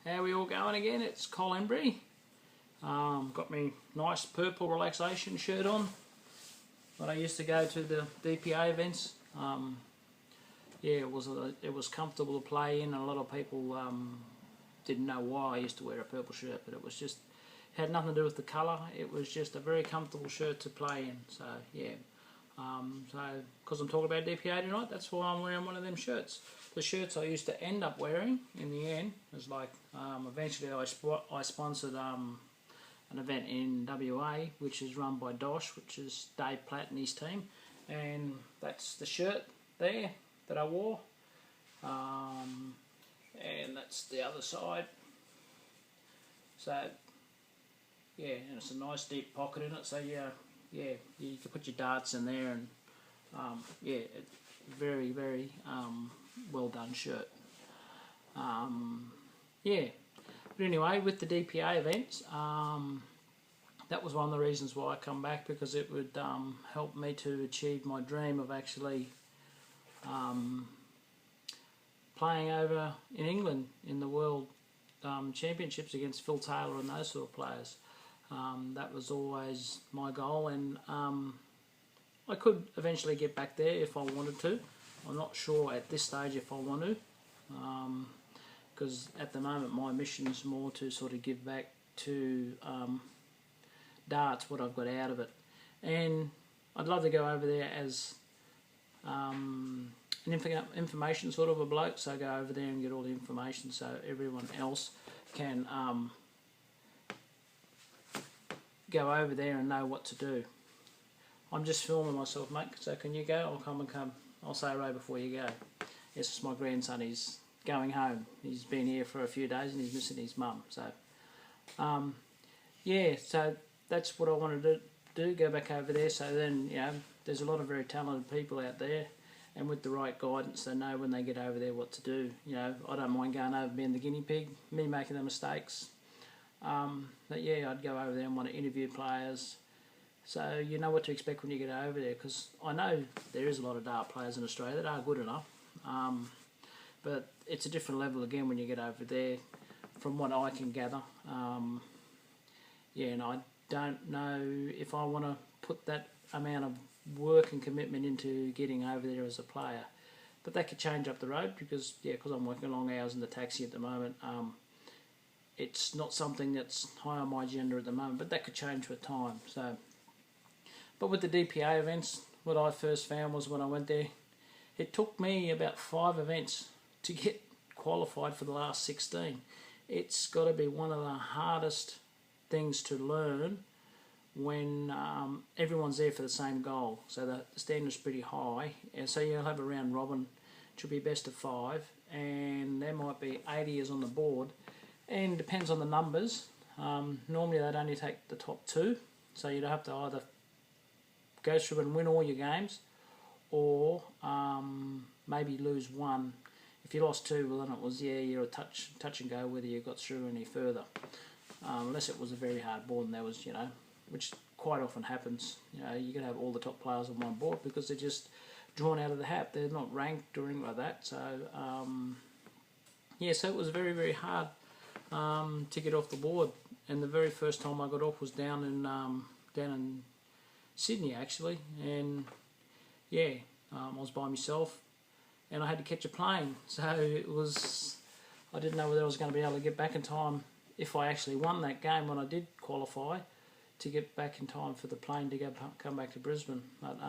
How we all going again? It's Colin Embry. Got me nice purple relaxation shirt on. When I used to go to the DPA events, yeah, it was comfortable to play in. And a lot of people didn't know why I used to wear a purple shirt, but it had nothing to do with the colour. It was just a very comfortable shirt to play in. So yeah. So, because I'm talking about DPA tonight, that's why I'm wearing one of them shirts. The shirts I used to end up wearing in the end was like, eventually I sponsored an event in WA, which is run by Dosh, which is Dave Platt and his team, and that's the shirt there that I wore, and that's the other side. So yeah, and it's a nice deep pocket in it, so yeah, you can put your darts in there, and yeah, very well done shirt. Yeah, but anyway, with the DPA events, that was one of the reasons why I come back, because it would help me to achieve my dream of actually playing over in England in the World Championships against Phil Taylor and those sort of players. That was always my goal, and I could eventually get back there if I wanted to. I'm not sure at this stage if I want to, because at the moment my mission is more to sort of give back to darts what I've got out of it, and I'd love to go over there as an information sort of a bloke, so go over there and get all the information so everyone else can go over there and know what to do. I'm just filming myself, mate, so can you go? I'll come. I'll say Ray before you go. Yes, it's my grandson. He's going home. He's been here for a few days and he's missing his mum. So, yeah, so that's what I wanted to do, go back over there. So then, you know, there's a lot of very talented people out there, and with the right guidance, they know when they get over there what to do. You know, I don't mind going over being the guinea pig, me making the mistakes. But yeah, I'd go over there and want to interview players, so you know what to expect when you get over there, because I know there is a lot of dart players in Australia that are good enough, but it's a different level again when you get over there, from what I can gather. Yeah, and I don't know if I want to put that amount of work and commitment into getting over there as a player, but that could change up the road, because I'm working long hours in the taxi at the moment. It's not something that's high on my agenda at the moment, but that could change with time. So, but with the DPA events, what I first found was when I went there, it took me about 5 events to get qualified for the last 16. It's got to be one of the hardest things to learn when everyone's there for the same goal. So the standard's pretty high, and so you'll have a round robin, which will be best of 5, and there might be 80ers on the board. And depends on the numbers. Normally they'd only take the top 2, so you'd have to either go through and win all your games, or maybe lose 1. If you lost 2, well then it was, you're a touch and go whether you got through any further, unless it was a very hard board, and there was, you know, which quite often happens. You know, you can have all the top players on one board because they're just drawn out of the hat. They're not ranked or anything like that. So yeah, so it was very hard to get off the board, and the very first time I got off was down in Sydney actually, and yeah, I was by myself, and I had to catch a plane, so I didn't know whether I was going to be able to get back in time if I actually won that game when I did qualify, to get back in time for the plane to come back to Brisbane. But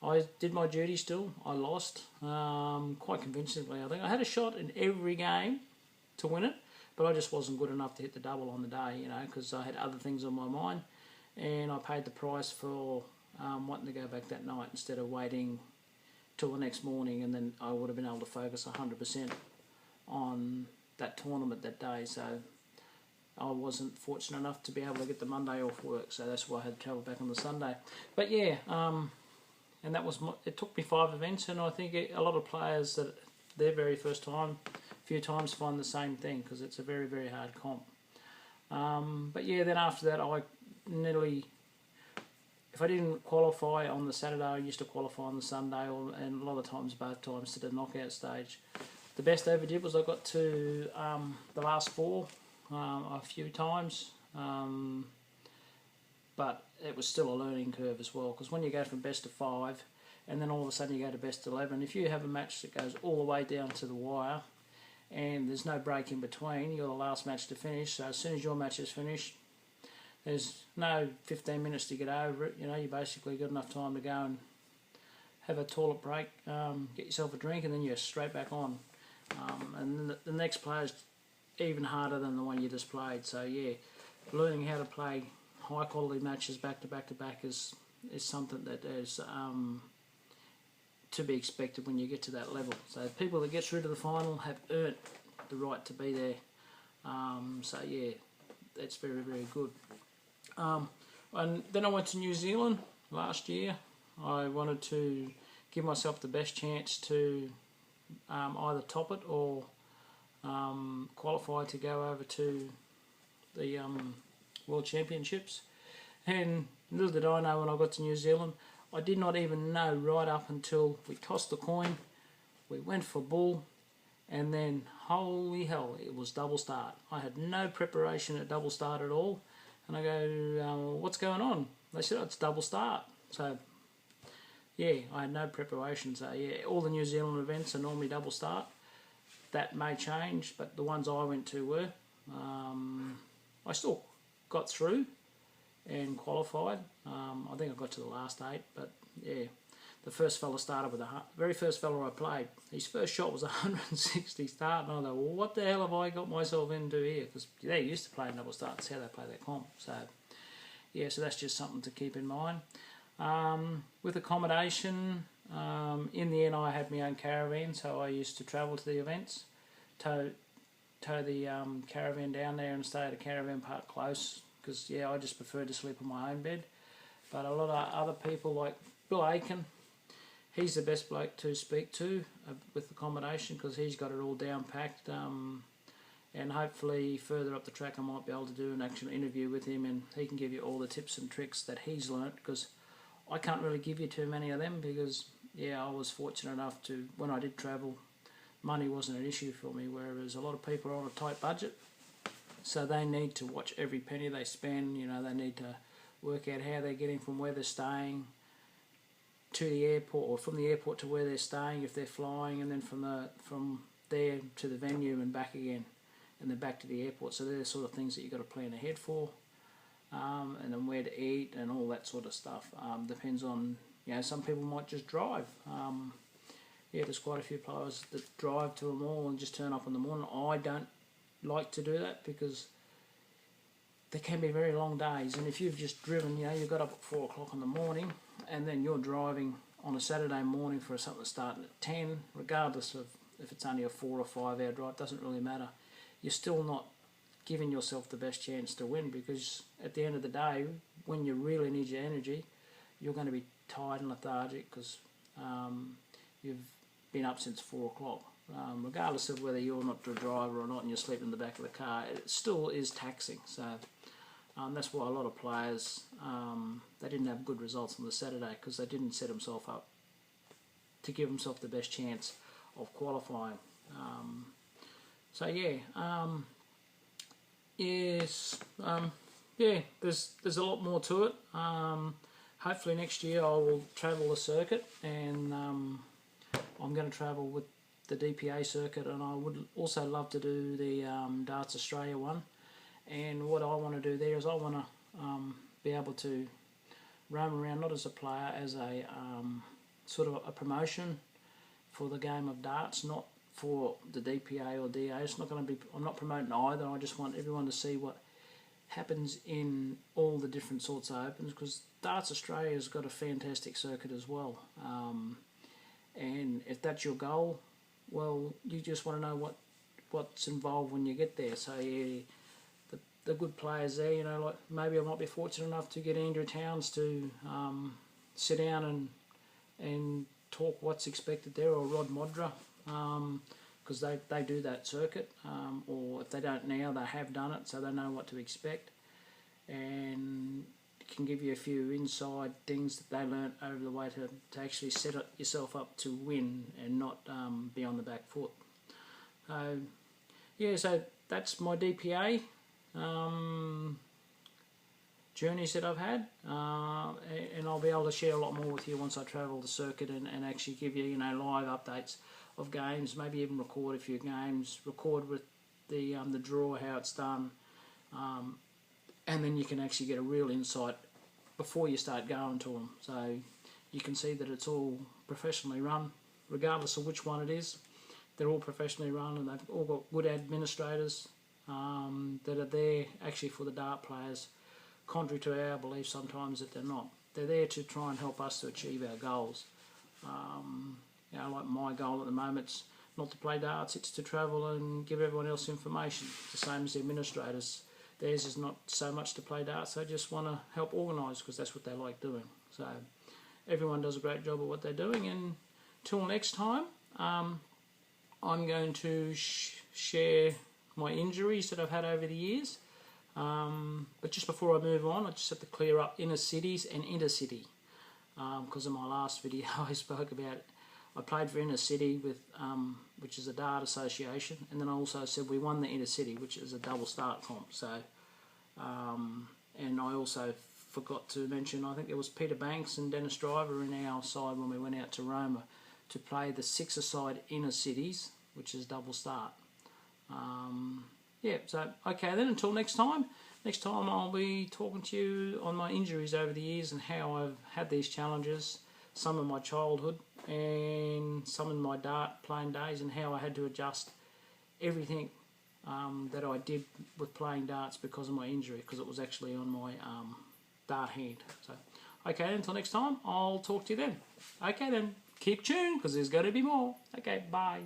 I did my duty still. I lost quite convincingly. I think I had a shot in every game to win it, but I just wasn't good enough to hit the double on the day, you know, because I had other things on my mind, and I paid the price for wanting to go back that night instead of waiting till the next morning, and then I would have been able to focus 100% on that tournament that day. So I wasn't fortunate enough to be able to get the Monday off work, so that's why I had to travel back on the Sunday. But yeah, and that was it took me 5 events, and I think a lot of players that their very first time, few times, find the same thing, because it's a very hard comp. But yeah, then after that I nearly, if I didn't qualify on the Saturday, I used to qualify on the Sunday, and a lot of times both times to the knockout stage. The best I ever did was I got to the last four a few times, but it was still a learning curve as well, because when you go from best of 5 and then all of a sudden you go to best 11, if you have a match that goes all the way down to the wire and there's no break in between, you're the last match to finish, so as soon as your match is finished, there's no 15 minutes to get over it. You know, you basically got enough time to go and have a toilet break, get yourself a drink, and then you're straight back on. And the next player is even harder than the one you just played. So yeah, learning how to play high quality matches back to back to back is something that is to be expected when you get to that level. So people that get through to the final have earned the right to be there. So yeah, that's very, very good. And then I went to New Zealand last year. I wanted to give myself the best chance to either top it or qualify to go over to the World Championships. And little did I know when I got to New Zealand, I did not even know right up until we tossed the coin, we went for bull, and then holy hell, it was double start. I had no preparation at double start at all, and I go, what's going on? They said, oh, it's double start. So yeah, I had no preparation. So yeah, all the New Zealand events are normally double start. That may change, but the ones I went to were. I still got through and qualified. I think I got to the last 8, but yeah, the first fella started with very first fella I played, his first shot was 160 start, and I thought, well, what the hell have I got myself into here? Because they're used to playing double start. That's how they play their comp. So yeah, so that's just something to keep in mind. With accommodation, in the end I had my own caravan, so I used to travel to the events, tow the caravan down there and stay at a caravan park close, because yeah, I just prefer to sleep on my own bed. But a lot of other people like Bill Aiken, he's the best bloke to speak to with accommodation, because he's got it all down packed, and hopefully further up the track I might be able to do an actual interview with him, and he can give you all the tips and tricks that he's learnt, because I can't really give you too many of them, because yeah, I was fortunate enough to, when I did travel, money wasn't an issue for me, whereas a lot of people are on a tight budget, so they need to watch every penny they spend. You know, they need to work out how they're getting from where they're staying to the airport, or from the airport to where they're staying if they're flying, and then from there to the venue and back again, and then back to the airport. So they're the sort of things that you've got to plan ahead for. And then where to eat and all that sort of stuff. Depends on, you know, some people might just drive. Yeah, there's quite a few players that drive to them all and just turn up in the morning. I don't like to do that, because they can be very long days, and if you've just driven, you know, you got up at 4 o'clock in the morning, and then you're driving on a Saturday morning for something starting at 10, regardless of if it's only a 4 or 5 hour drive, doesn't really matter. You're still not giving yourself the best chance to win, because at the end of the day, when you really need your energy, you're going to be tired and lethargic, because you've been up since 4 o'clock. Regardless of whether you're not the driver or not and you're sleeping in the back of the car, it still is taxing. So that's why a lot of players, they didn't have good results on the Saturday, because they didn't set themselves up to give themselves the best chance of qualifying. So yeah, yes, yeah, there's a lot more to it. Hopefully next year I will travel the circuit, and I'm going to travel with the DPA circuit, and I would also love to do the Darts Australia one. And what I want to do there is I want to be able to roam around, not as a player, as a sort of a promotion for the game of darts, not for the DPA or DA. It's not going to be, I'm not promoting either. I just want everyone to see what happens in all the different sorts of opens, because Darts Australia has got a fantastic circuit as well. And if that's your goal, well, you just want to know what's involved when you get there. So yeah, the good players there, you know, like maybe I might be fortunate enough to get Andrew Towns to sit down and talk what's expected there, or Rod Modra, because they do that circuit, or if they don't now, they have done it, so they know what to expect, and can give you a few inside things that they learnt over the way to actually set yourself up to win and not be on the back foot. Yeah, so that's my DPA journeys that I've had, and I'll be able to share a lot more with you once I travel the circuit and actually give you, live updates of games, maybe even record a few games, record with the draw, how it's done, and then you can actually get a real insight before you start going to them. So you can see that it's all professionally run, regardless of which one it is. They're all professionally run, and they've all got good administrators that are there actually for the dart players, contrary to our belief sometimes that they're not. They're there to try and help us to achieve our goals. Like my goal at the moment's not to play darts, it's to travel and give everyone else information. It's the same as the administrators. Theirs is not so much to play darts, they just want to help organise because that's what they like doing. So everyone does a great job at what they're doing, and till next time, I'm going to share my injuries that I've had over the years. But just before I move on, I just have to clear up inner cities and intercity. Because in my last video I spoke about, I played for Inner City with, which is a dart association, and then I also said we won the Inner City, which is a double start comp. So, and I also forgot to mention, I think there was Peter Banks and Dennis Driver in our side when we went out to Roma to play the six-a-side Inner Cities, which is double start. So okay then, until next time. Next time I'll be talking to you on my injuries over the years and how I've had these challenges, some in my childhood and some in my dart playing days, and how I had to adjust everything that I did with playing darts because of my injury, because it was actually on my dart hand. So, okay, until next time, I'll talk to you then. Okay then, keep tuned because there's going to be more. Okay, bye.